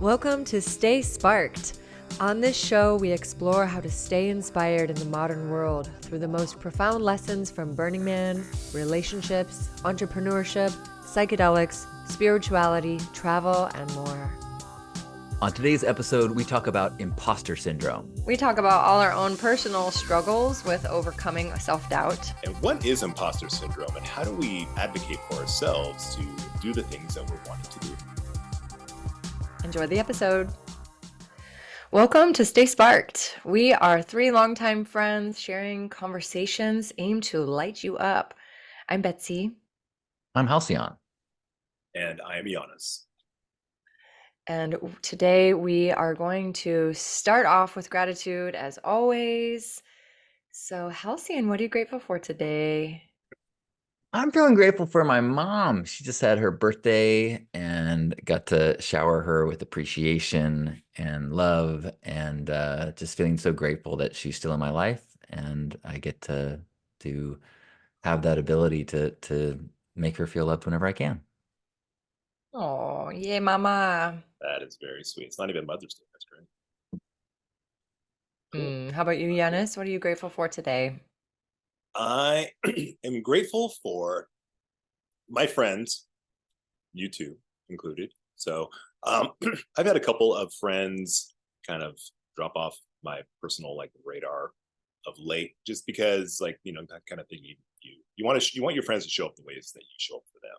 Welcome to Stay Sparked. On this show, we explore how to stay inspired in the modern world through the most profound lessons from Burning Man, relationships, entrepreneurship, psychedelics, spirituality, travel, and more. On today's episode, we talk about imposter syndrome. We talk about all our own personal struggles with overcoming self-doubt. And what is imposter syndrome, and how do we advocate for ourselves to do the things that we're wanting to do? Enjoy the episode. Welcome to Stay Sparked. We are three longtime friends sharing conversations aimed to light you up. I'm Betsy. I'm HALCYON. And I am JANUS. And today we are going to start off with gratitude as always. So HALCYON, what are you grateful for today? I'm feeling grateful for my mom. She just had her birthday and got to shower her with appreciation and love, and just feeling so grateful that she's still in my life and I get to have that ability to make her feel loved whenever I can. Oh, yay, mama. That is very sweet. It's not even Mother's Day. That's great. Cool. How about you, JANUS? What are you grateful for today? I am grateful for my friends, you two included. So I've had a couple of friends kind of drop off my personal radar of late, just because that kind of thing you want your friends to show up the ways that you show up for them.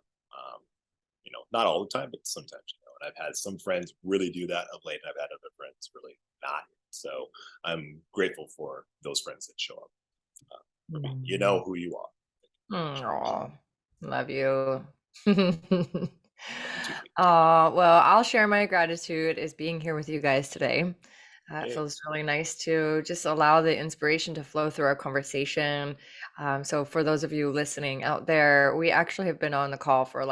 Not all the time, but sometimes. And I've had some friends really do that of late, and I've had other friends really not. So I'm grateful for those friends that show up. You know who you are. Oh, love you. Well, I'll share my gratitude is being here with you guys today. It feels really nice to just allow the inspiration to flow through our conversation. So for those of you listening out there, we actually have been on the call for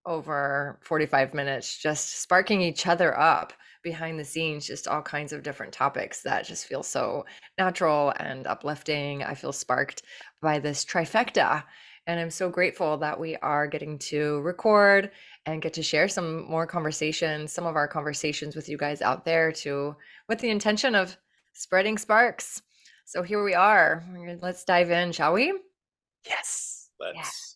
over 45 minutes, just sparking each other up behind the scenes, just all kinds of different topics that just feel so natural and uplifting. I feel sparked by this trifecta, and I'm so grateful that we are getting to record and get to share some more conversations, some of our conversations with you guys out there with the intention of spreading sparks. So here we are. Let's dive in, shall we? Yes. Let's.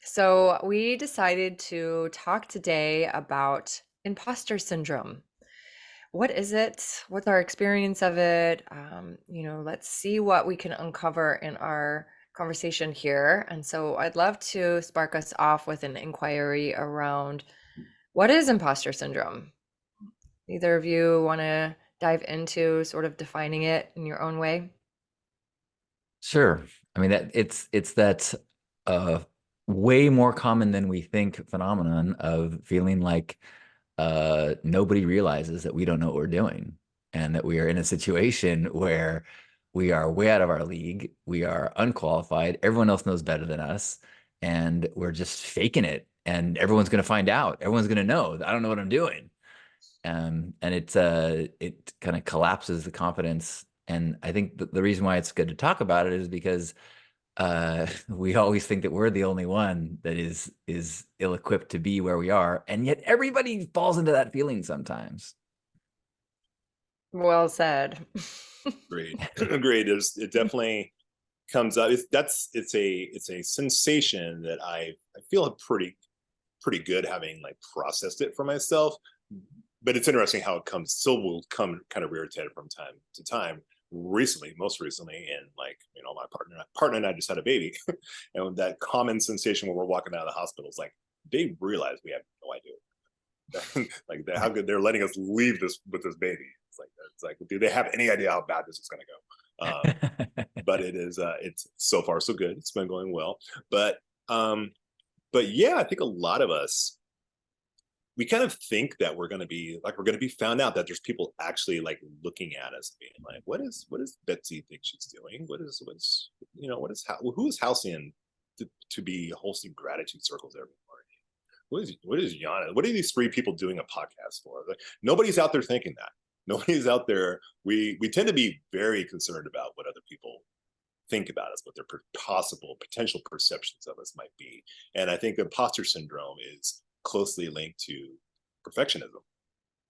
So we decided to talk today about imposter syndrome. What is it? What's our experience of it? Let's see what we can uncover in our conversation here. And so I'd love to spark us off with an inquiry around what is imposter syndrome? Either of you want to dive into sort of defining it in your own way? Sure. I mean, it's that way more common than we think phenomenon of feeling like nobody realizes that we don't know what we're doing, and that we are in a situation where we are way out of our league. We are unqualified. Everyone else knows better than us, and we're just faking it. And everyone's going to find out. Everyone's going to know that I don't know what I'm doing. And it kind of collapses the confidence. And I think the reason why it's good to talk about it is because we always think that we're the only one that is ill-equipped to be where we are, and yet everybody falls into that feeling sometimes. Well said. Agreed. Agreed. It definitely comes up. It's a sensation that I feel pretty good having processed it for myself. But it's interesting how it will come kind of rear its head from time to time. Most recently, and my partner and I just had a baby, and that common sensation when we're walking out of the hospital is they realize we have no idea, how good they're letting us leave this with this baby. It's like, do they have any idea how bad this is going to go? But it's so far so good. It's been going well, but yeah, I think a lot of us, we kind of think that we're going to be found out, that there's people actually looking at us being what is Betsy think she's doing? Who is HALCYON to be hosting gratitude circles every morning? What is Yana? What are these three people doing a podcast for? Nobody's out there thinking that. Nobody's out there. We tend to be very concerned about what other people think about us, what their potential perceptions of us might be. And I think imposter syndrome is closely linked to perfectionism.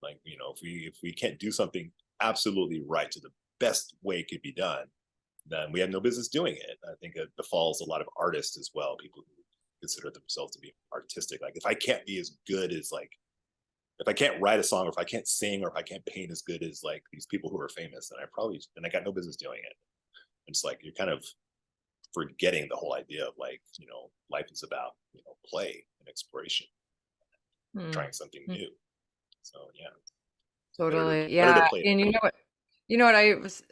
Like, you know, if we can't do something absolutely right to the best way it could be done, then we have no business doing it. I think it befalls a lot of artists as well, people who consider themselves to be artistic. Like, if I can't be as good as, like, if I can't write a song, or if I can't sing, or if I can't paint as good as like these people who are famous, then I got no business doing it. It's like you're kind of forgetting the whole idea of, like, you know, life is about, you know, play and exploration, trying something new. So yeah, Totally. better to Yeah. play. And you know what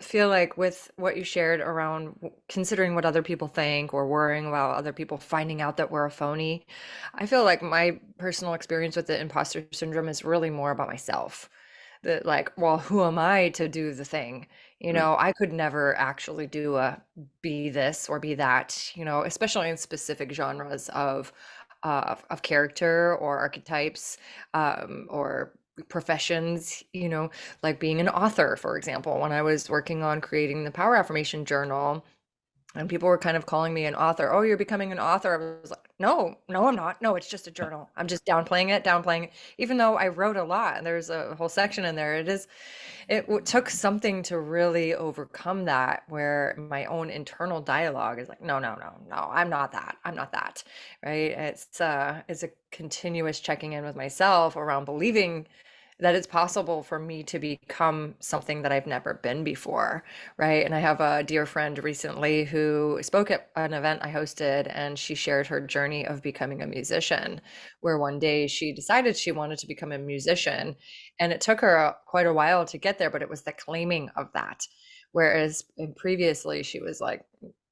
feel like with what you shared around considering what other people think or worrying about other people finding out that we're a phony. I feel like my personal experience with the imposter syndrome is really more about myself. That like, well, who am I to do the thing? You know, I could never actually do a be this or be that, you know, especially in specific genres of character or archetypes, or professions, you know, like being an author, for example. When I was working on creating the Power Affirmation Journal, and people were kind of calling me an author. Oh, you're becoming an author. I was like, no, no, I'm not. No, it's just a journal. I'm just downplaying it, even though I wrote a lot. And there's a whole section in there. Took something to really overcome that, where my own internal dialogue is like, no, no, no, no, I'm not that. I'm not that. Right. It's a continuous checking in with myself around believing that it's possible for me to become something that I've never been before, right? And I have a dear friend recently who spoke at an event I hosted, and she shared her journey of becoming a musician, where one day she decided she wanted to become a musician, and it took her quite a while to get there, but it was the claiming of that. Whereas previously she was like,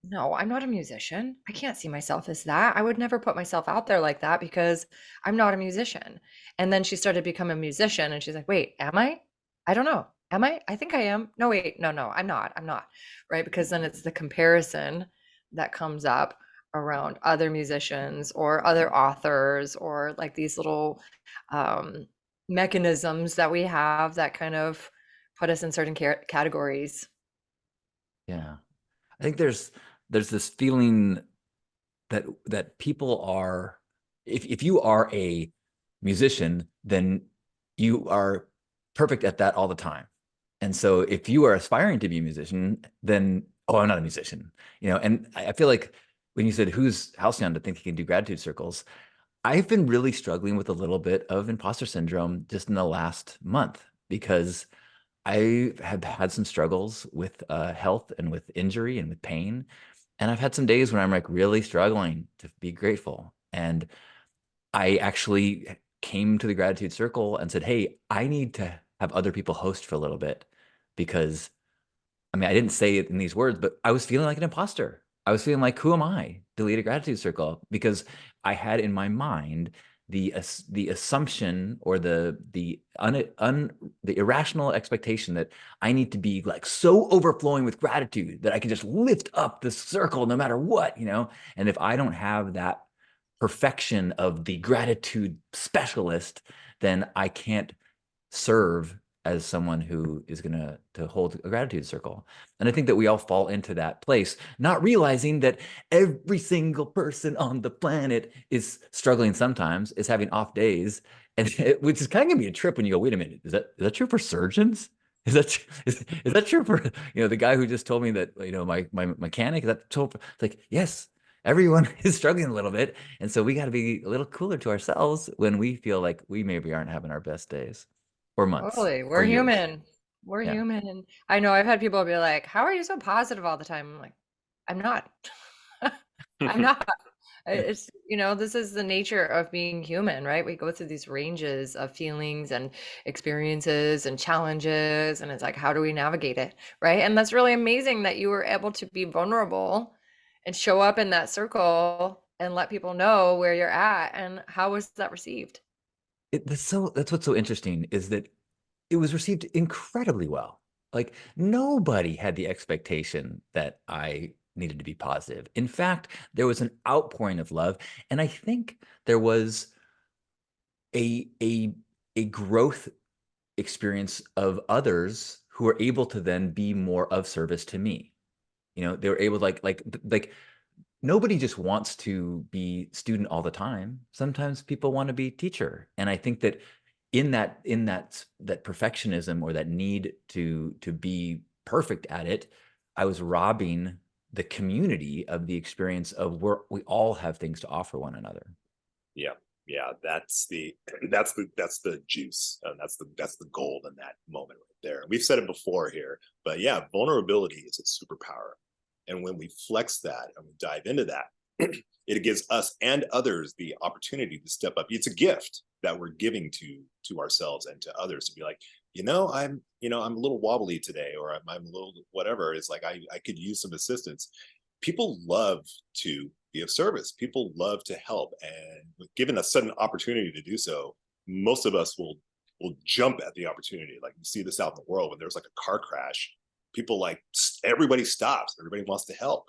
no, I'm not a musician. I can't see myself as that. I would never put myself out there like that because I'm not a musician. And then she started becoming a musician, and she's like, wait, am I? I don't know. Am I? I think I am. No, wait, no, no, I'm not. I'm not. Right. Because then it's the comparison that comes up around other musicians or other authors, or like these little um, mechanisms that we have that kind of put us in certain categories. Yeah. I think there's this feeling that people are, if you are a musician, then you are perfect at that all the time. And so if you are aspiring to be a musician, then, oh, I'm not a musician, you know. And I feel like when you said who's HALCYON to think he can do gratitude circles, I've been really struggling with a little bit of imposter syndrome just in the last month, because I have had some struggles with health and with injury and with pain. And I've had some days when I'm like really struggling to be grateful. And I actually came to the gratitude circle and said, hey, I need to have other people host for a little bit, because I mean, I didn't say it in these words, but I was feeling like an imposter. I was feeling like, who am I to lead a gratitude circle? Because I had in my mind the assumption, or the irrational expectation that I need to be like so overflowing with gratitude that I can just lift up the circle no matter what, you know. And if I don't have that perfection of the gratitude specialist, then I can't serve as someone who is going to hold a gratitude circle. And I think that we all fall into that place, not realizing that every single person on the planet is struggling sometimes, is having off days, and which is kind of going to be a trip when you go, wait a minute, is that true for surgeons? Is that true for, you know, the guy who just told me that, you know, my mechanic, that told, it's like, yes, everyone is struggling a little bit. And so we got to be a little cooler to ourselves when we feel like we maybe aren't having our best days, or months, Totally. or We're years. human. We're Yeah. human. I know I've had people be like, how are you so positive all the time? I'm like, I'm not. I'm not. It's, you know, this is the nature of being human, right? We go through these ranges of feelings and experiences and challenges, and it's like, how do we navigate it, right? And that's really amazing that you were able to be vulnerable and show up in that circle and let people know where you're at. And how was that received? That's what's so interesting, is that it was received incredibly well. Like, nobody had the expectation that I needed to be positive. In fact, there was an outpouring of love, and I think there was a growth experience of others who were able to then be more of service to me. You know, they were able to like nobody just wants to be student all the time. Sometimes people want to be teacher. And I think that in that perfectionism or that need to be perfect at it, I was robbing the community of the experience of where we all have things to offer one another. Yeah, that's the juice, and that's the gold in that moment right there. We've said it before here, but yeah, vulnerability is a superpower, and when we flex that and we dive into that, it gives us and others the opportunity to step up. It's a gift that we're giving to ourselves and to others, to be like, I'm a little wobbly today, or I'm a little whatever. It's like I could use some assistance. People love to be of service. People love to help, and given a sudden opportunity to do so, most of us will jump at the opportunity. Like, you see this out in the world when there's like a car crash, people everybody stops, everybody wants to help,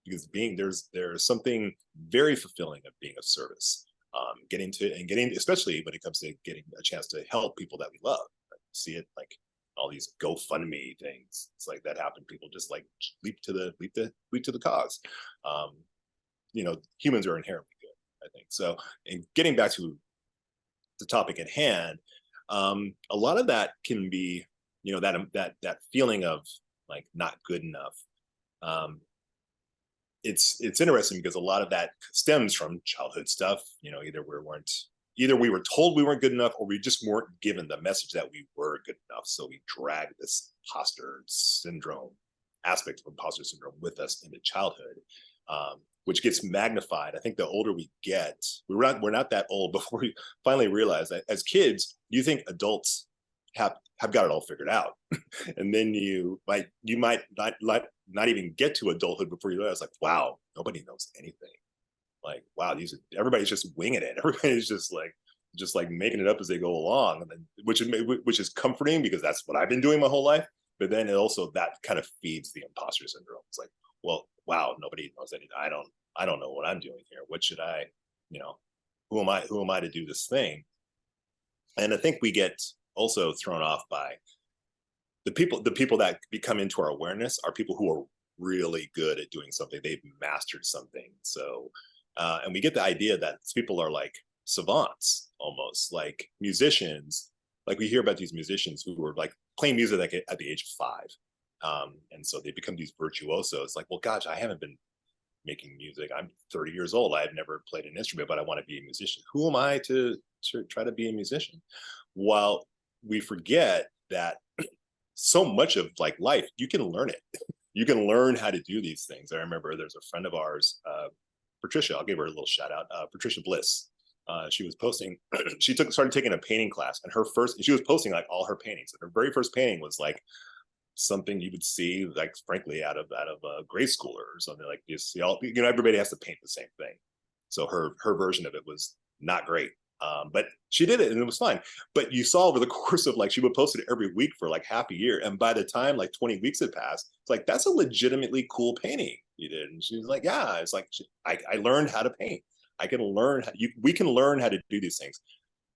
because there's something very fulfilling of being of service, getting especially when it comes to getting a chance to help people that we love. See it like all these GoFundMe things. It's like that happen. People just like leap to the cause. Humans are inherently good, I think. So, and getting back to the topic at hand, a lot of that can be, that feeling of like not good enough. It's interesting because a lot of that stems from childhood stuff. Either we were told we weren't good enough, or we just weren't given the message that we were good enough. So we drag this imposter syndrome aspect of imposter syndrome with us into childhood, which gets magnified. I think the older we get, we're not that old before we finally realize that as kids, you think adults have got it all figured out. And then you might not even get to adulthood before you realize, like, wow, nobody knows anything. Like, wow, everybody's just winging it. Everybody's just like making it up as they go along, and then which is comforting, because that's what I've been doing my whole life. But then it also, that kind of feeds the imposter syndrome. It's like, well, wow, nobody knows anything. I don't know what I'm doing here. What should I, who am I to do this thing? And I think we get also thrown off by the people that come into our awareness are people who are really good at doing something. They've mastered something. So, and we get the idea that people are like savants, almost like musicians. Like, we hear about these musicians who were like playing music like at the age of 5. And so they become these virtuosos. Like, well, gosh, I haven't been making music. I'm 30 years old. I've never played an instrument, but I want to be a musician. Who am I to try to be a musician? While we forget that so much of like life, you can learn it. You can learn how to do these things. I remember there's a friend of ours, Patricia, I'll give her a little shout out, Patricia Bliss. She was posting, she started taking a painting class, and she was posting like all her paintings. And her very first painting was like something you would see, like, frankly, out of a grade schooler or something. Like, you see everybody has to paint the same thing. So her version of it was not great. But she did it, and it was fine. But you saw over the course of, like, she would post it every week for like half a year. And by the time like 20 weeks had passed, it's like, that's a legitimately cool painting you did. And she was like, yeah, it's like, I learned how to paint. I can learn we can learn how to do these things.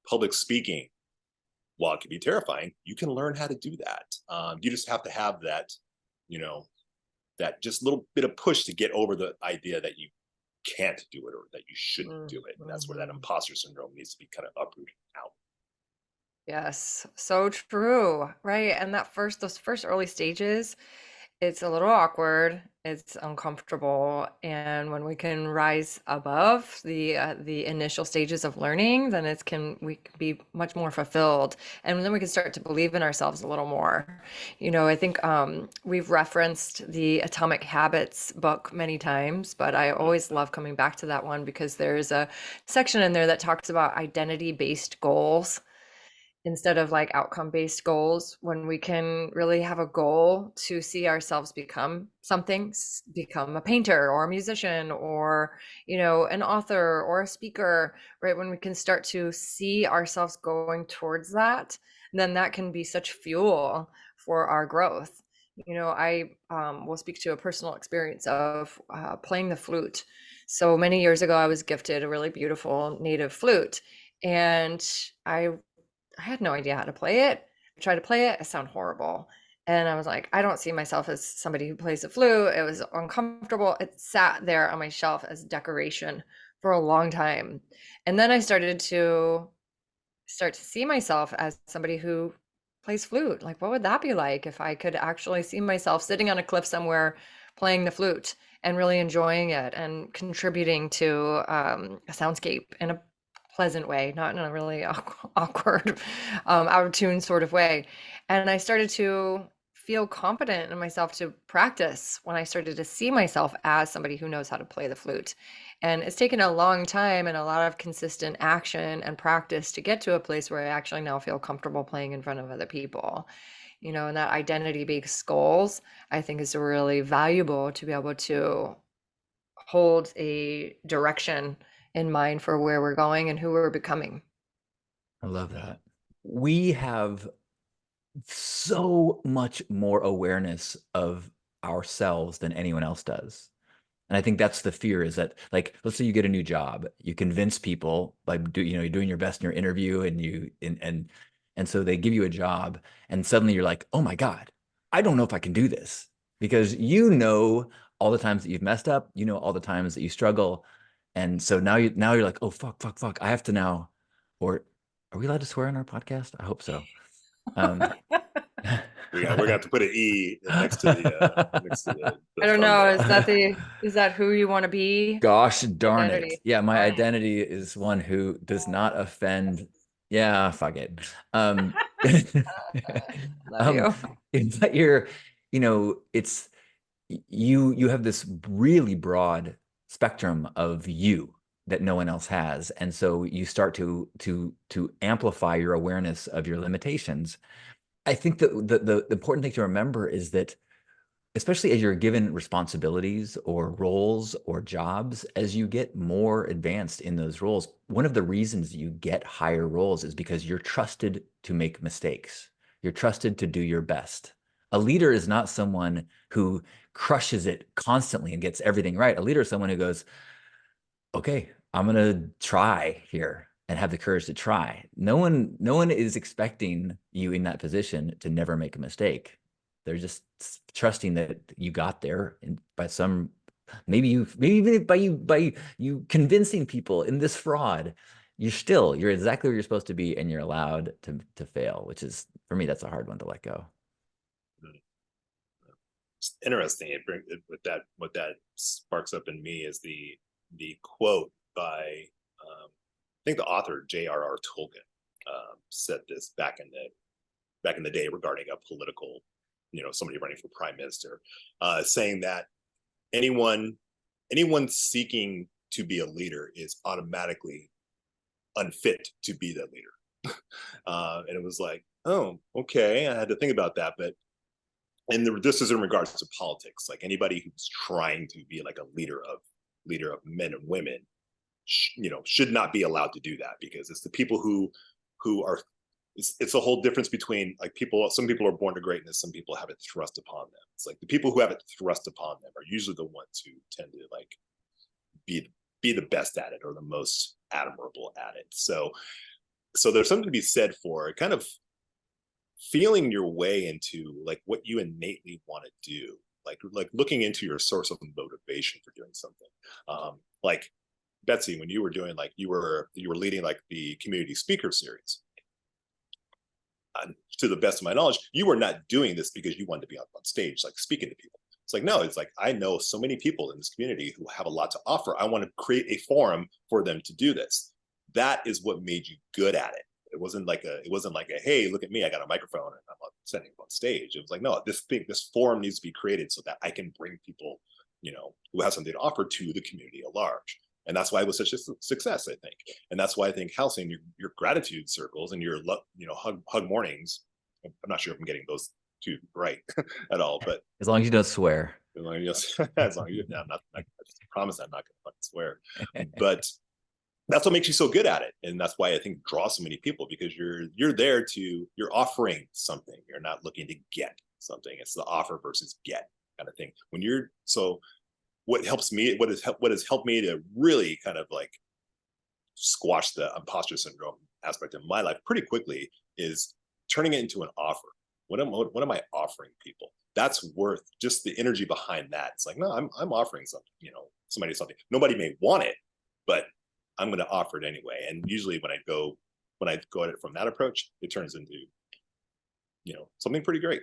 Public speaking, while it can be terrifying, you can learn how to do that. You just have to have that, that just little bit of push to get over the idea that you can't do it, or that you shouldn't do it. And that's where that imposter syndrome needs to be kind of uprooted out. Yes, so true, right? And those first early stages, it's a little awkward, it's uncomfortable, and when we can rise above the initial stages of learning, then we can be much more fulfilled, and then we can start to believe in ourselves a little more. I think we've referenced the Atomic Habits book many times, but I always love coming back to that one, because there's a section in there that talks about identity-based goals instead of like outcome-based goals. When we can really have a goal to see ourselves become something, become a painter or a musician, or an author or a speaker, right? When we can start to see ourselves going towards that, then that can be such fuel for our growth. I will speak to a personal experience of playing the flute. So many years ago, I was gifted a really beautiful native flute, and I had no idea how to play it. I tried to play it, it sounded horrible. And I was like, I don't see myself as somebody who plays the flute. It was uncomfortable. It sat there on my shelf as decoration for a long time. And then I started to start to see myself as somebody who plays flute. Like, what would that be like if I could actually see myself sitting on a cliff somewhere playing the flute and really enjoying it and contributing to a soundscape in a pleasant way, not in a really awkward, out of tune sort of way. And I started to feel confident in myself to practice when I started to see myself as somebody who knows how to play the flute. And it's taken a long time and a lot of consistent action and practice to get to a place where I actually now feel comfortable playing in front of other people. And that identity-based goals, I think, is really valuable to be able to hold a direction in mind for where we're going and who we're becoming. I love that. We have so much more awareness of ourselves than anyone else does. And I think that's the fear, is that, like, let's say you get a new job, you convince people by you're doing your best in your interview, and so they give you a job, and suddenly you're like, oh my God, I don't know if I can do this, because all the times that you've messed up, all the times that you struggle. And so now you're like, oh, fuck. I have to now, or are we allowed to swear on our podcast? I hope so. We're gonna have to put an E next to the I don't know. thumbnail. Is that who you want to be? Gosh darn it. Identity. Yeah, my Oh, identity is one who does not offend. Yeah, fuck it. love you. But it's you have this really broad spectrum of you that no one else has. And so you start to amplify your awareness of your limitations. I think that the important thing to remember is that, especially as you're given responsibilities or roles or jobs, as you get more advanced in those roles, one of the reasons you get higher roles is because you're trusted to make mistakes. You're trusted to do your best. A leader is not someone who crushes it constantly and gets everything right. A leader is someone who goes, okay, I'm going to try here and have the courage to try. No one is expecting you in that position to never make a mistake. They're just trusting that you got there, and maybe even by you convincing people in this fraud, you're exactly where you're supposed to be, and you're allowed to fail, which is, for me, that's a hard one to let go. It's interesting. What that sparks up in me is the quote by I think the author J.R.R. Tolkien said this back in the day regarding a political, somebody running for prime minister, saying that anyone seeking to be a leader is automatically unfit to be that leader. And it was like, oh, okay, I had to think about that. But this is in regards to politics. Like, anybody who's trying to be like a leader of men and women, should not be allowed to do that, because it's the people who are. It's a whole difference between, like, some people are born to greatness, some people have it thrust upon them. It's like the people who have it thrust upon them are usually the ones who tend to, like, be the best at it or the most admirable at it. So there's something to be said for kind of feeling your way into, like, what you innately want to do, like looking into your source of motivation for doing something. Like, Betsy, when you were doing, like, you were leading, like, the community speaker series, to the best of my knowledge, you were not doing this because you wanted to be on stage, like, speaking to people. It's like, no, it's like, I know so many people in this community who have a lot to offer. I want to create a forum for them to do this. That is what made you good at it. It wasn't like a, hey, look at me, I got a microphone and I'm sending on stage. It was like, no, this forum needs to be created so that I can bring people, who have something to offer to the community at large. And that's why it was such a success, I think. And that's why I think, HALCYON, your gratitude circles and your hug mornings, I'm not sure if I'm getting those two right at all, but As long as you don't swear. I'm not, I promise I'm not going to fucking swear. But that's what makes you so good at it. And that's why I think draw so many people, because you're offering something. You're not looking to get something. It's the offer versus get kind of thing. What has helped me to really kind of, like, squash the imposter syndrome aspect of my life pretty quickly is turning it into an offer. What am I offering people? That's worth just the energy behind that. It's like, no, I'm offering something, somebody something. Nobody may want it, but I'm going to offer it anyway. And usually when I go when I go at it from that approach, it turns into, something pretty great.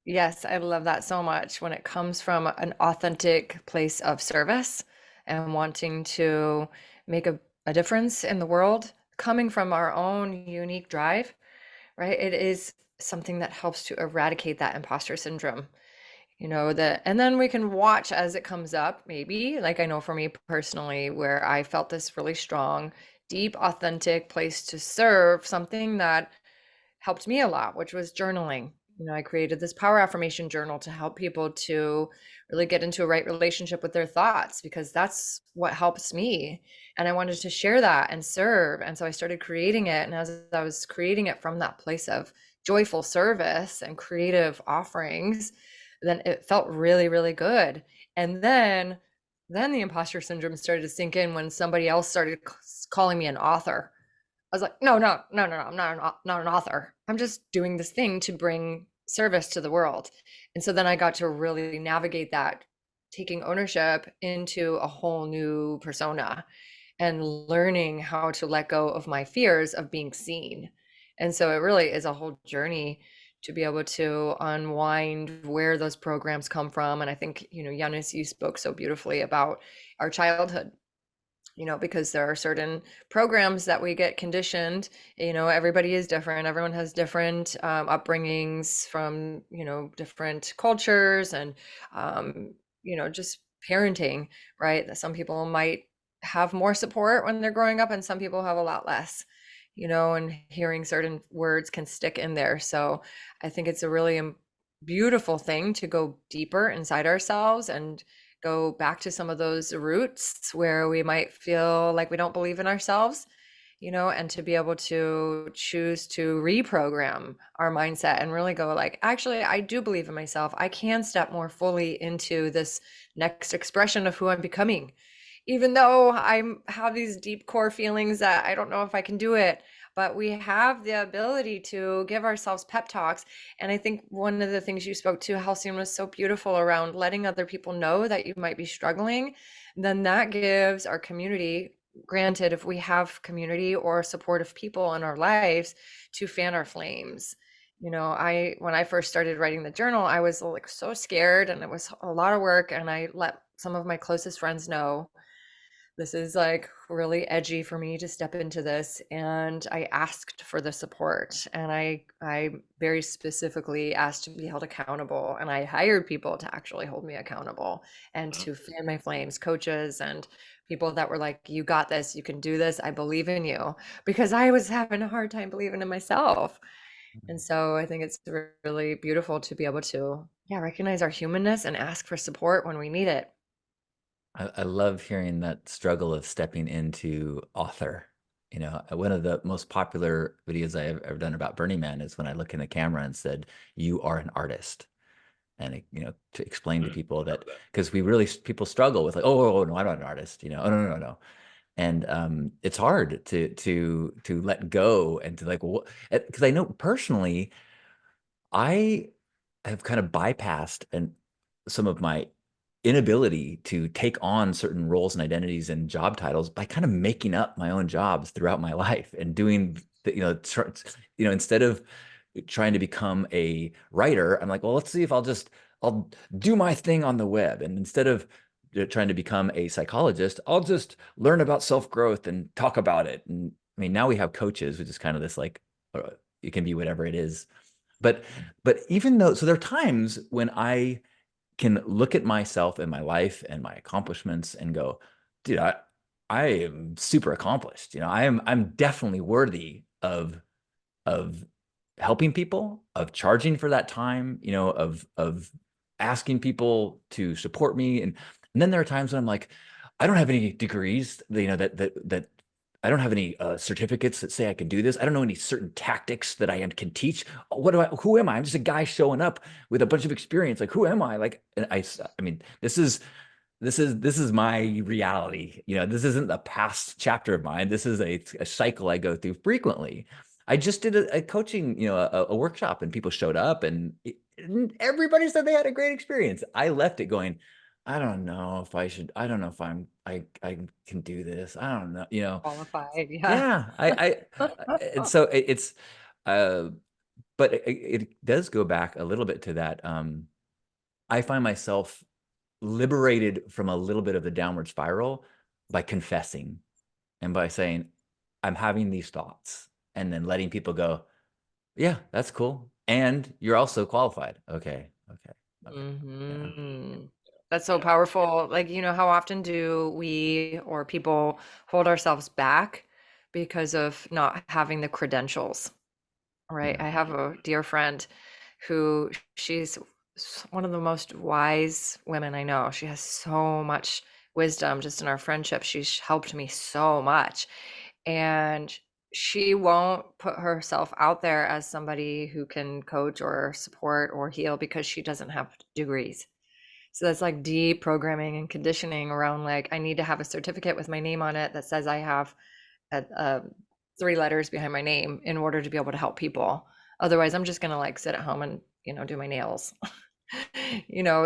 Yes, I love that so much when it comes from an authentic place of service and wanting to make a difference in the world, coming from our own unique drive, right? It is something that helps to eradicate that imposter syndrome. And then we can watch as it comes up, maybe. Like I know for me personally, where I felt this really strong, deep, authentic place to serve, something that helped me a lot, which was journaling. I created this Power Affirmation Journal to help people to really get into a right relationship with their thoughts, because that's what helps me. And I wanted to share that and serve. And so I started creating it. And as I was creating it from that place of joyful service and creative offerings, then it felt really, really good. And then the imposter syndrome started to sink in when somebody else started calling me an author. I was like, no, no, no, no, no, I'm not an author. I'm just doing this thing to bring service to the world. And so then I got to really navigate that, taking ownership into a whole new persona and learning how to let go of my fears of being seen. And so it really is a whole journey to be able to unwind where those programs come from. And I think, Janus, you spoke so beautifully about our childhood, because there are certain programs that we get conditioned. Everybody is different. Everyone has different upbringings from, different cultures and, just parenting, right? That some people might have more support when they're growing up and some people have a lot less, and hearing certain words can stick in there. So I think it's a really beautiful thing to go deeper inside ourselves and go back to some of those roots where we might feel like we don't believe in ourselves, and to be able to choose to reprogram our mindset and really go like, actually, I do believe in myself. I can step more fully into this next expression of who I'm becoming, even though I have these deep core feelings that I don't know if I can do it. But we have the ability to give ourselves pep talks. And I think one of the things you spoke to, HALCYON, was so beautiful around letting other people know that you might be struggling. Then that gives our community, granted, if we have community or supportive people in our lives, to fan our flames. When I first started writing the journal, I was like so scared and it was a lot of work. And I let some of my closest friends know, this is like really edgy for me to step into this. And I asked for the support, and I very specifically asked to be held accountable, and I hired people to actually hold me accountable and to fan my flames, coaches and people that were like, you got this, you can do this, I believe in you, because I was having a hard time believing in myself. And so I think it's really beautiful to be able to, recognize our humanness and ask for support when we need it. I love hearing that struggle of stepping into author. One of the most popular videos I've ever done about Burning Man is when I look in the camera and said, "You are an artist." And to explain to people that, because people struggle with like, oh no, I'm not an artist, oh no, no, no. And it's hard to let go and to like, because I know personally, I have kind of bypassed some of my inability to take on certain roles and identities and job titles by kind of making up my own jobs throughout my life and doing instead of trying to become a writer, I'm like, well, let's see if I'll do my thing on the web. And instead of trying to become a psychologist, I'll just learn about self-growth and talk about it. And I mean, now we have coaches, which is kind of this like, it can be whatever it is. But even though, so there are times when I can look at myself and my life and my accomplishments and go, dude, I am super accomplished. I'm definitely worthy of helping people, of charging for that time, of asking people to support me. And then there are times when I'm like, I don't have any degrees, that I don't have any certificates that say I can do this. I don't know any certain tactics that I can teach. Who am I? I'm just a guy showing up with a bunch of experience. Like, who am I? Like, and I mean, this is my reality. This isn't a past chapter of mine. This is a cycle I go through frequently. I just did a coaching, a workshop, and people showed up and everybody said they had a great experience. I left it going, I don't know if I should, I don't know if I can do this. I don't know, Qualified, yeah. yeah, and so it's, uh, but it does go back a little bit to that. I find myself liberated from a little bit of the downward spiral by confessing and by saying, I'm having these thoughts, and then letting people go, yeah, that's cool. And you're also qualified. Okay. Okay. Okay. Yeah. Hmm. That's so Yeah. powerful. Like, how often do we or people hold ourselves back because of not having the credentials, right? Yeah. I have a dear friend who she's one of the most wise women I know. She has so much wisdom just in our friendship. She's helped me so much. And she won't put herself out there as somebody who can coach or support or heal because she doesn't have degrees. So that's like deep programming and conditioning around like, I need to have a certificate with my name on it that says I have a 3 letters behind my name in order to be able to help people. Otherwise, I'm just going to like sit at home and, do my nails.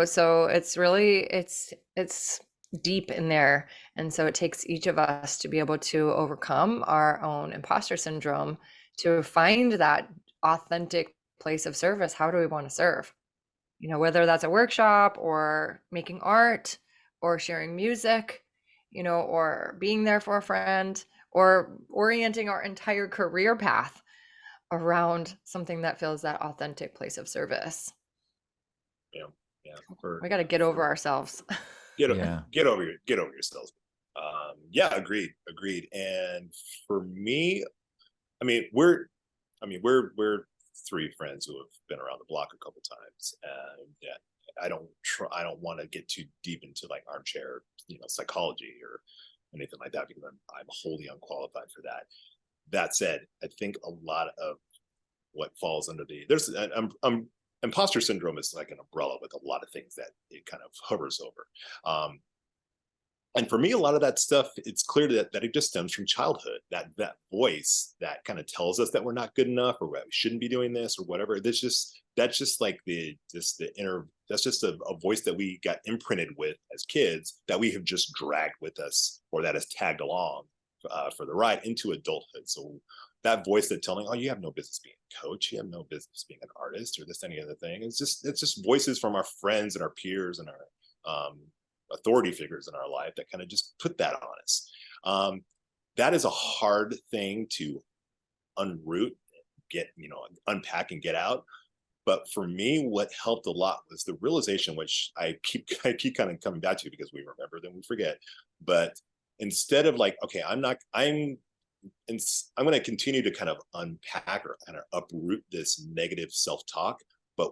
So it's really, it's deep in there. And so it takes each of us to be able to overcome our own imposter syndrome to find that authentic place of service. How do we want to serve? Whether that's a workshop or making art or sharing music, or being there for a friend or orienting our entire career path around something that feels that authentic place of service. Yeah. Yeah. We got to get over ourselves. Yeah. Get over yourselves. Yeah, agreed. And for me, I mean, we're 3 friends who have been around the block a couple times, and yeah, I don't want to get too deep into like armchair, psychology or anything like that, because I'm wholly unqualified for that. That said, I think a lot of what falls under imposter syndrome is like an umbrella with a lot of things that it kind of hovers over. And for me, a lot of that stuff, it's clear that it just stems from childhood. That voice that kind of tells us that we're not good enough, or we shouldn't be doing this, or whatever. That's just like the inner. That's just a voice that we got imprinted with as kids, that we have just dragged with us, or that has tagged along for the ride into adulthood. So that voice that telling, oh, you have no business being a coach, you have no business being an artist, or this any other thing. It's just voices from our friends and our peers and our authority figures in our life that kind of just put that on us. That is a hard thing to unroot, unpack and get out. But for me, what helped a lot was the realization, which I keep kind of coming back to, because we remember, then we forget. But instead of like, okay, I'm going to continue to kind of unpack or kind of uproot this negative self-talk. But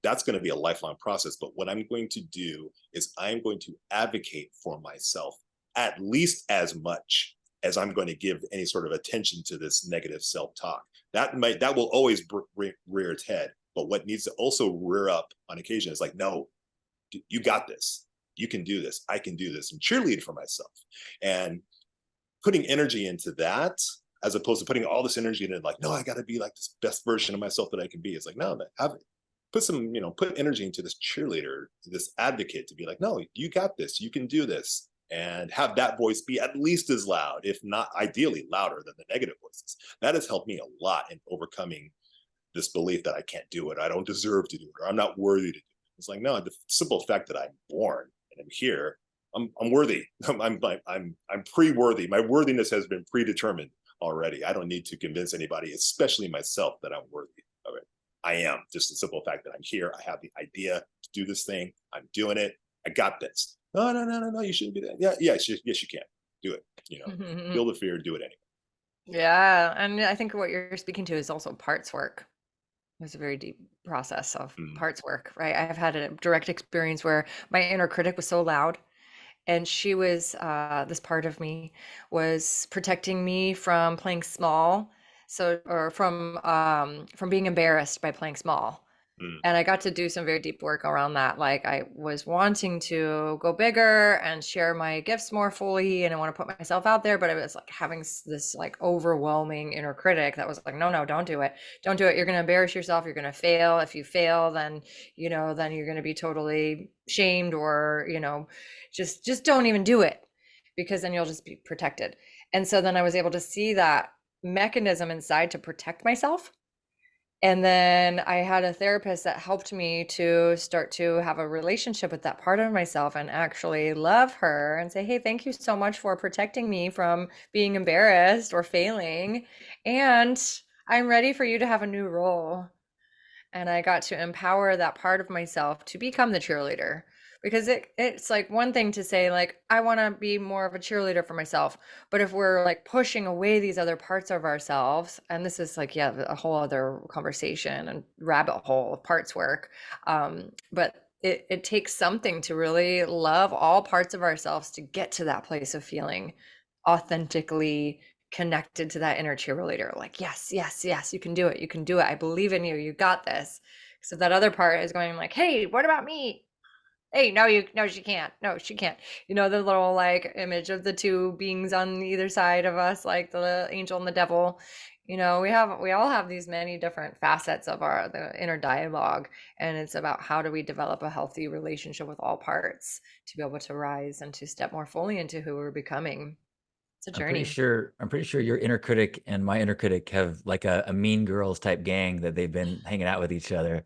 that's going to be a lifelong process. But what I'm going to do is I'm going to advocate for myself at least as much as I'm going to give any sort of attention to this negative self-talk. That will always rear its head. But what needs to also rear up on occasion is like, no, you got this. You can do this. I can do this, and cheerlead for myself. And putting energy into that, as opposed to putting all this energy into like, no, I got to be like this best version of myself that I can be. It's like, no, put energy into this cheerleader, this advocate, to be like, no, you got this, you can do this, and have that voice be at least as loud, if not ideally louder, than the negative voices. That has helped me a lot in overcoming this belief that I can't do it, I don't deserve to do it, or I'm not worthy to do it. It's like, no, the simple fact that I'm born and I'm here, I'm worthy. I'm pre-worthy. My worthiness has been predetermined already. I don't need to convince anybody, especially myself, that I'm worthy of it. I am. Just the simple fact that I'm here. I have the idea to do this thing. I'm doing it. I got this. No. You shouldn't do that. Yeah. Yes, you can do it. Feel the fear. Do it anyway. Yeah. And I think what you're speaking to is also parts work. It's a very deep process of parts work, right? I've had a direct experience where my inner critic was so loud, and she was this part of me was protecting me from playing small, or from being embarrassed by playing small. And I got to do some very deep work around that. Like I was wanting to go bigger and share my gifts more fully, and I want to put myself out there, but I was like having this like overwhelming inner critic that was like, no, no, don't do it. Don't do it. You're going to embarrass yourself. You're going to fail. If you fail, then, then you're going to be totally shamed, or, just don't even do it, because then you'll just be protected. And so then I was able to see that mechanism inside to protect myself. And then I had a therapist that helped me to start to have a relationship with that part of myself and actually love her and say, hey, thank you so much for protecting me from being embarrassed or failing. And I'm ready for you to have a new role. And I got to empower that part of myself to become the cheerleader, because it's like one thing to say like I want to be more of a cheerleader for myself, but if we're like pushing away these other parts of ourselves, and this is like a whole other conversation and rabbit hole of parts work, but it takes something to really love all parts of ourselves to get to that place of feeling authentically connected to that inner cheerleader. Like, yes, yes, yes, you can do it. You can do it. I believe in you. You got this. So that other part is going like, hey, what about me? Hey, no, she can't. No, she can't. The little like image of the two beings on either side of us, like the angel and the devil. We all have these many different facets of the inner dialogue, and it's about how do we develop a healthy relationship with all parts to be able to rise and to step more fully into who we're becoming. It's a journey. I'm pretty sure your inner critic and my inner critic have like a Mean Girls type gang that they've been hanging out with each other.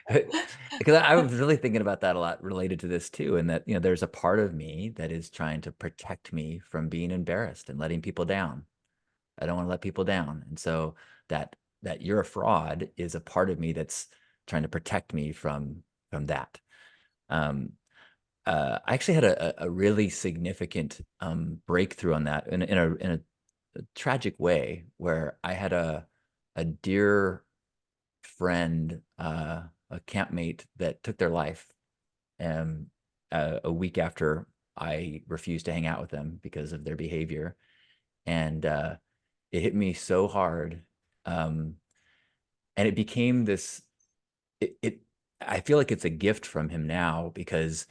Because I was really thinking about that a lot related to this too. And that, there's a part of me that is trying to protect me from being embarrassed and letting people down. I don't want to let people down. And so that you're a fraud is a part of me that's trying to protect me from that. I actually had a really significant breakthrough on that in a tragic way, where I had a dear friend, a campmate that took their life a week after I refused to hang out with them because of their behavior. And it hit me so hard. And it became this, I feel like it's a gift from him now, because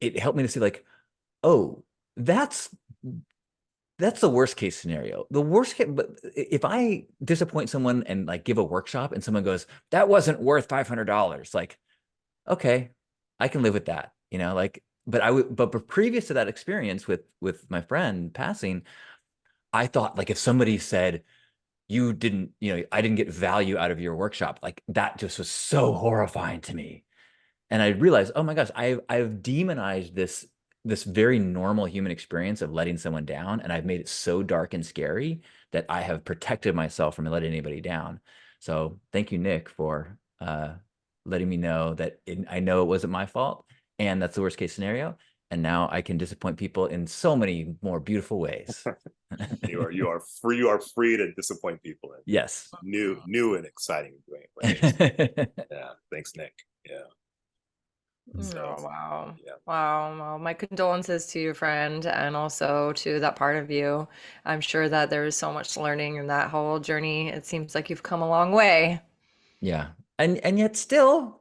it helped me to see like, oh, that's the worst case scenario. The worst case, but if I disappoint someone and like give a workshop and someone goes, that wasn't worth $500, like, okay, I can live with that, like, but previous to that experience with my friend passing, I thought like if somebody said, you didn't, I didn't get value out of your workshop, like that just was so horrifying to me. And I realized, oh my gosh, I've demonized this very normal human experience of letting someone down, and I've made it so dark and scary that I have protected myself from letting anybody down. So thank you, Nick, for letting me know that I know it wasn't my fault, and that's the worst case scenario. And now I can disappoint people in so many more beautiful ways. You are free to disappoint people in yes, new and exciting ways. Yeah, thanks, Nick. Yeah. So, oh, wow. Yeah. Wow. Well, my condolences to your friend, and also to that part of you. I'm sure that there is so much learning in that whole journey. It seems like you've come a long way. Yeah. And yet still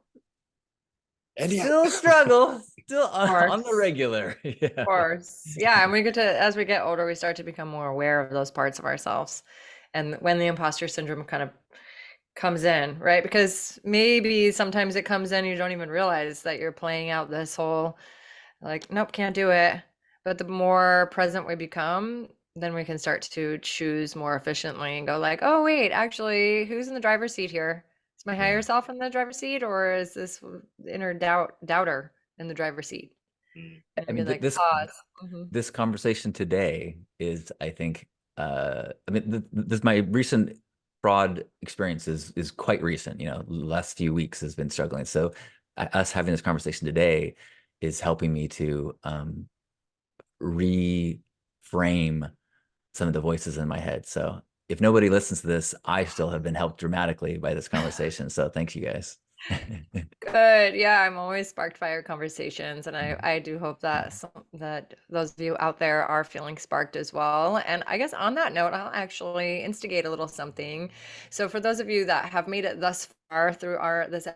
struggle, still on the regular. Yeah. Of course. Yeah. And as we get older, we start to become more aware of those parts of ourselves. And when the imposter syndrome kind of comes in, right? Because maybe sometimes it comes in, you don't even realize that you're playing out this whole like, nope, can't do it. But the more present we become, then we can start to choose more efficiently and go like, oh wait, actually, who's in the driver's seat here? Is my higher self in the driver's seat, or is this inner doubter in the driver's seat? I mean, like, pause. This conversation today is, I think, I mean, this my recent fraud experience is quite recent. Last few weeks has been struggling. So us having this conversation today is helping me to reframe some of the voices in my head. So if nobody listens to this, I still have been helped dramatically by this conversation. So thanks, you guys. Good. Yeah, I'm always sparked by our conversations, and I do hope that that those of you out there are feeling sparked as well. And I guess on that note, I'll actually instigate a little something. So for those of you that have made it thus far through our this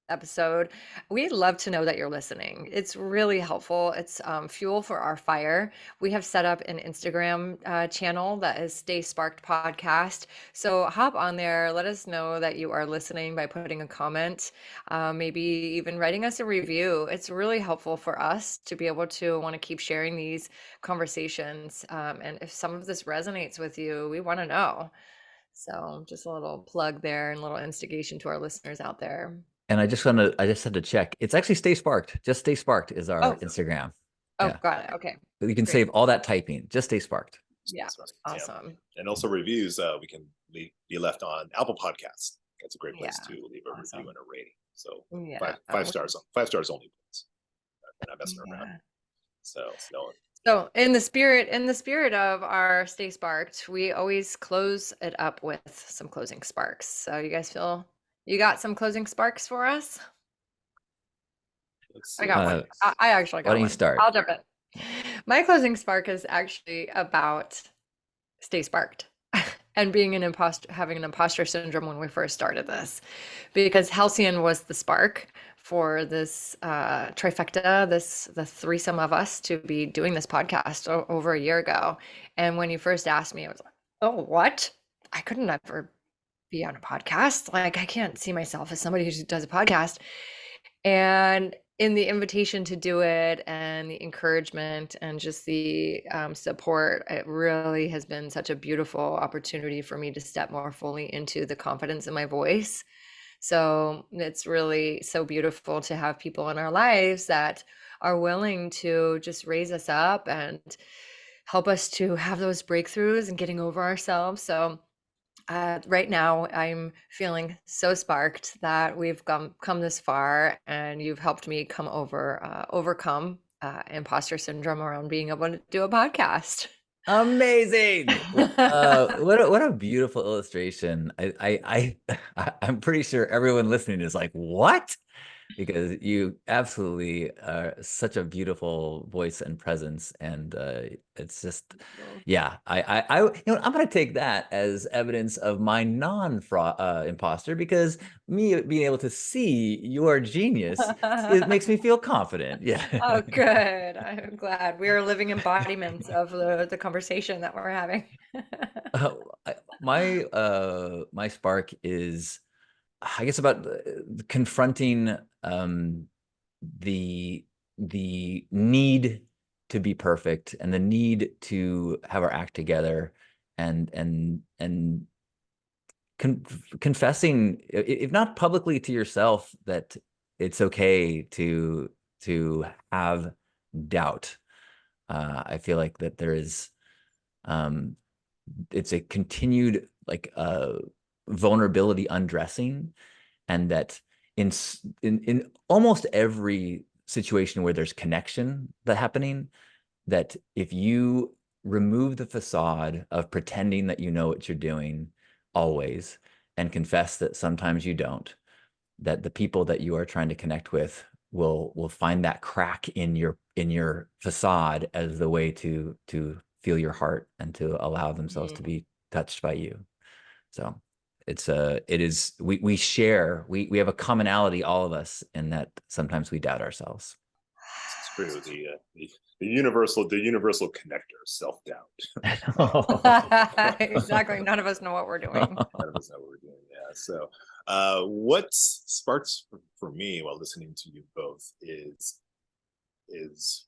episode, we'd love to know that you're listening. It's really helpful. It's fuel for our fire. We have set up an Instagram channel that is Stay Sparked Podcast. So hop on there. Let us know that you are listening by putting a comment, maybe even writing us a review. It's really helpful for us to be able to want to keep sharing these conversations. And if some of this resonates with you, we want to know. So just a little plug there and a little instigation to our listeners out there. And I just had to check. It's actually Stay Sparked. Just Stay Sparked is our Instagram. Oh, Yeah. got it. Okay. You can save all that typing. Just Stay Sparked. Yeah. Awesome. Yeah. And also reviews, we can be left on Apple Podcasts. That's a great place to leave a review and a rating. So five stars only, please. We're not messing around. So no. So in the spirit of our Stay Sparked, we always close it up with some closing sparks. So you guys feel you got some closing sparks for us? I got one. I actually got one. Why don't you start? I'll jump in. My closing spark is actually about stay sparked and being an imposter, having an imposter syndrome when we first started this, because HALCYON was the spark for this trifecta, the threesome of us to be doing this podcast over a year ago. And when you first asked me, I was like, oh, what? I couldn't ever be on a podcast. Like, I can't see myself as somebody who does a podcast. And in the invitation to do it and the encouragement and just the support, it really has been such a beautiful opportunity for me to step more fully into the confidence in my voice. So it's really so beautiful to have people in our lives that are willing to just raise us up and help us to have those breakthroughs and getting over ourselves. So right now, I'm feeling so sparked that we've come this far, and you've helped me overcome imposter syndrome around being able to do a podcast. Amazing! What a beautiful illustration. I'm pretty sure everyone listening is like, what? Because you absolutely are such a beautiful voice and presence, and it's just, yeah. I'm going to take that as evidence of my imposter, because me being able to see your genius, it makes me feel confident. Yeah. Oh, good. I'm glad we are living embodiments of the conversation that we're having. My spark is, I guess, about confronting the need to be perfect and the need to have our act together, and confessing, if not publicly to yourself, that it's okay to have doubt. I feel like that there is, it's a continued vulnerability undressing, and that in almost every situation where there's connection happening, that if you remove the facade of pretending that you know what you're doing always, and confess that sometimes you don't, that the people that you are trying to connect with will find that crack in your facade as the way to feel your heart and to allow themselves to be touched by you. So we share, we have a commonality, all of us, in that sometimes we doubt ourselves. It's true. The universal connector, self-doubt. Exactly. None of us know what we're doing. None of us know what we're doing. Yeah. So what sparks for me while listening to you both is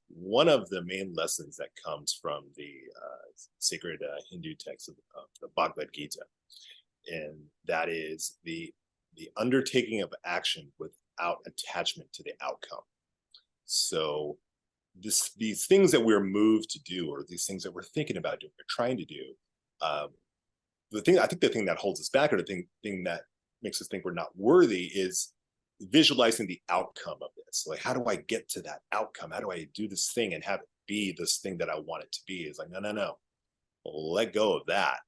one of the main lessons that comes from the sacred Hindu text of the Bhagavad Gita, and that is the undertaking of action without attachment to the outcome. So these things that we're moved to do, or these things that we're thinking about doing, we're trying to do, the thing that holds us back, or the thing that makes us think we're not worthy, is visualizing the outcome of this. Like, how do I get to that outcome? How do I do this thing and have it be this thing that I want it to be? It's like, no. Let go of that.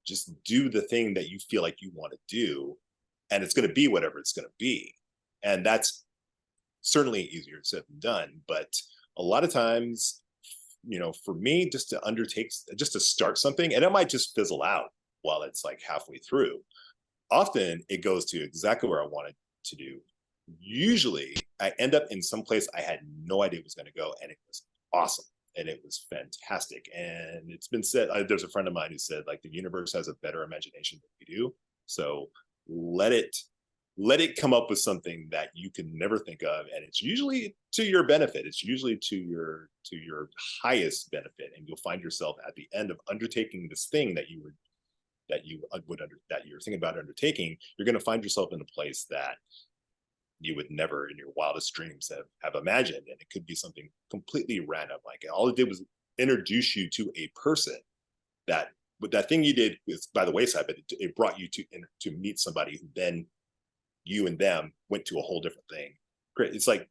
Just do the thing that you feel like you want to do, and it's going to be whatever it's going to be. And that's certainly easier said than done. But a lot of times, for me, just to start something, and it might just fizzle out while it's like halfway through. Often it goes to exactly where I wanted to do. Usually I end up in some place I had no idea it was going to go, and it was awesome. And it was fantastic. And it's been said, there's a friend of mine who said, like, the universe has a better imagination than we do. So let it come up with something that you can never think of, and it's usually to your benefit. It's usually to your highest benefit, and you'll find yourself at the end of undertaking this thing that you're thinking about undertaking. You're going to find yourself in a place that you would never in your wildest dreams have imagined. And it could be something completely random. Like, all it did was introduce you to a person that thing you did was by the wayside, but it brought you to meet somebody who then you and them went to a whole different thing. Great. It's like,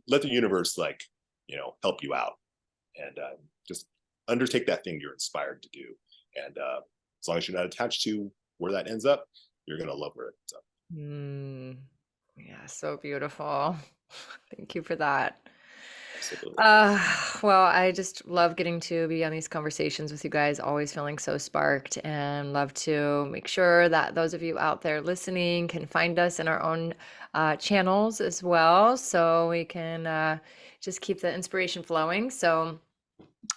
let the universe, like, help you out, and just undertake that thing you're inspired to do. And as long as you're not attached to where that ends up, you're going to love where it ends up. Yeah, so beautiful. Thank you for that. Absolutely. Well, I just love getting to be on these conversations with you guys, always feeling so sparked, and love to make sure that those of you out there listening can find us in our own channels as well, so we can just keep the inspiration flowing. So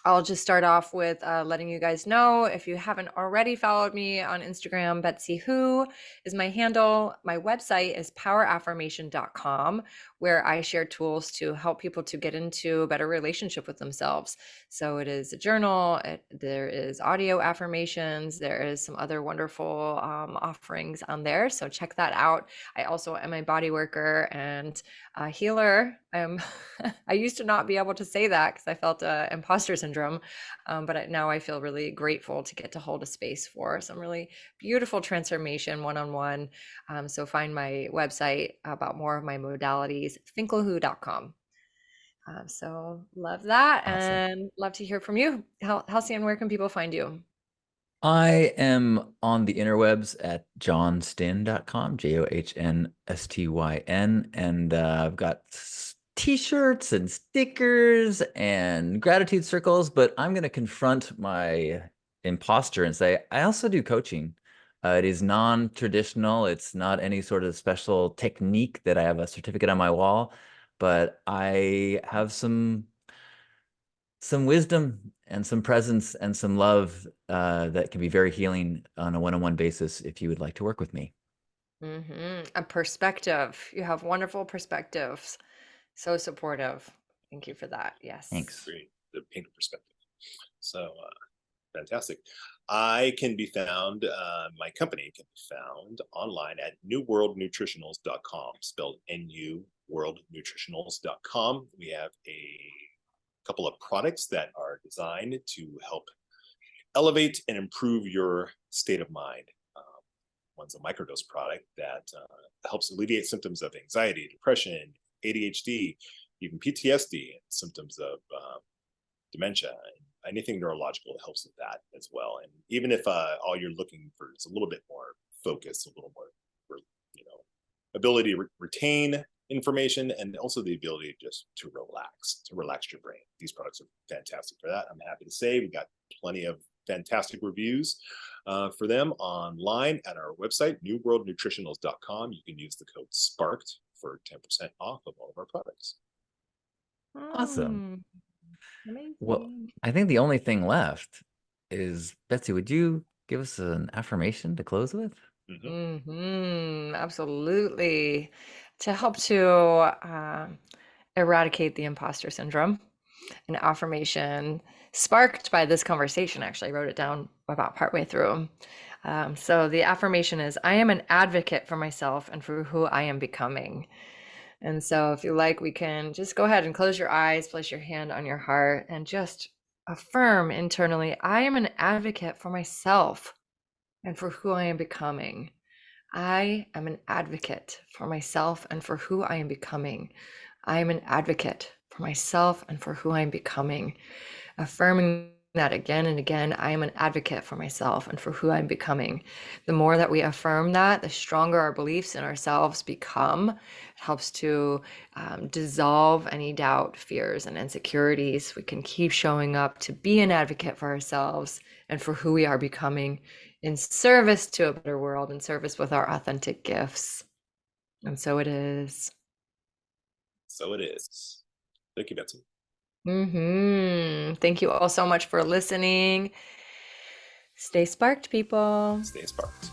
I'll just start off with letting you guys know, if you haven't already followed me on Instagram, Betsy Who is my handle. My website is poweraffirmation.com, where I share tools to help people to get into a better relationship with themselves. So it is a journal, there is audio affirmations, there is some other wonderful offerings on there. So check that out. I also am a body worker and a healer. I used to not be able to say that because I felt imposter syndrome, but now I feel really grateful to get to hold a space for some really beautiful transformation one-on-one. So find my website about more of my modalities, finklehoo.com. So love that. Awesome. And love to hear from you. HALCYON, where can people find you? I am on the interwebs at johnstin.com, JOHNSTYN, and I've got t-shirts and stickers and gratitude circles, but I'm going to confront my imposter and say, I also do coaching. It is non-traditional. It's not any sort of special technique that I have a certificate on my wall, but I have some wisdom and some presence and some love that can be very healing on a one-on-one basis if you would like to work with me. A perspective. You have wonderful perspectives. So supportive. Thank you for that. Yes. Thanks. Great. The pink perspective. So fantastic. I can be found, my company can be found online at nuworldnutritionals.com, spelled NuWorldNutritionals.com. We have a couple of products that are designed to help elevate and improve your state of mind. One's a microdose product that helps alleviate symptoms of anxiety, depression, ADHD, even PTSD, and symptoms of dementia. Anything neurological helps with that as well. And even if all you're looking for is a little bit more focus, a little more, ability to retain information, and also the ability just to relax your brain. These products are fantastic for that. I'm happy to say we got plenty of fantastic reviews for them online at our website, nuworldnutritionals.com. You can use the code SPARKED for 10% off of all of our products. Awesome. Amazing. Well, I think the only thing left is, Betsy, would you give us an affirmation to close with? Absolutely. To help to eradicate the imposter syndrome, an affirmation sparked by this conversation. Actually, I wrote it down about partway through. So the affirmation is, I am an advocate for myself and for who I am becoming. And so if you like, we can just go ahead and close your eyes, place your hand on your heart, and just affirm internally, I am an advocate for myself and for who I am becoming. I am an advocate for myself and for who I am becoming. I am an advocate for myself and for who I am becoming. Affirming that again and again, I am an advocate for myself and for who I'm becoming. The more that we affirm that, the stronger our beliefs in ourselves become. It helps to dissolve any doubt, fears, and insecurities. We can keep showing up to be an advocate for ourselves and for who we are becoming in service to a better world, in service with our authentic gifts. And so it is. So it is. Thank you, Betsy. Thank you all so much for listening. Stay sparked, people. Stay sparked.